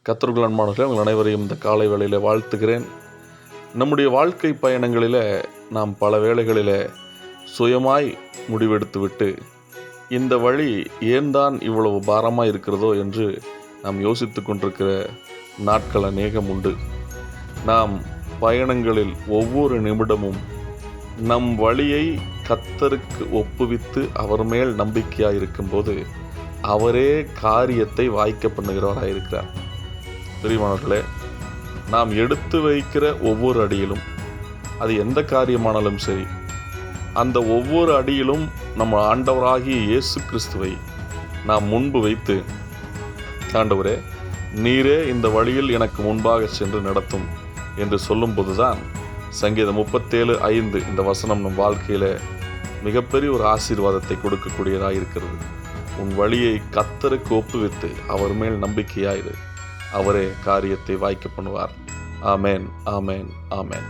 கர்த்தருக்குள் அன்பானவர்களே, உங்கள் அனைவரையும் இந்த காலை வேளையில் வாழ்த்துகிறேன். நம்முடைய வாழ்க்கை பயணங்களில் நாம் பல வேளைகளில் சுயமாய் முடிவெடுத்துவிட்டு இந்த வழி ஏன் தான் இவ்வளவு பாரமாக இருக்கிறதோ என்று நாம் யோசித்து கொண்டிருக்கிற நாட்கள் அநேகம் உண்டு. நாம் பயணங்களில் ஒவ்வொரு நிமிடமும் நம் வழியை கர்த்தருக்கு ஒப்புவித்து அவர் மேல் நம்பிக்கையாக இருக்கும்போது அவரே காரியத்தை வாய்க்க பண்ணுகிறவராக இருக்கிறார். பிரியமானவர்களே, நாம் எடுத்து வைக்கிற ஒவ்வொரு அடியிலும், அது எந்த காரியமானாலும் சரி, அந்த ஒவ்வொரு அடியிலும் நம்ம ஆண்டவராகிய இயேசு கிறிஸ்துவை நாம் முன்பு வைத்து, ஆண்டவரே நீரே இந்த வழியில் எனக்கு முன்பாக சென்று நடத்தும் என்று சொல்லும்போது தான் சங்கீதம் 37:5 இந்த வசனம் நம் வாழ்க்கையில் மிகப்பெரிய ஒரு ஆசீர்வாதத்தை கொடுக்கக்கூடியதாக இருக்கிறது. உன் வழியை கர்த்தருக்கு ஒப்புவித்து அவர் மேல் நம்பிக்கையாயிரு, அவரே காரியத்தை வாய்க்க பண்ணுவார். ஆமேன், ஆமேன், ஆமேன்.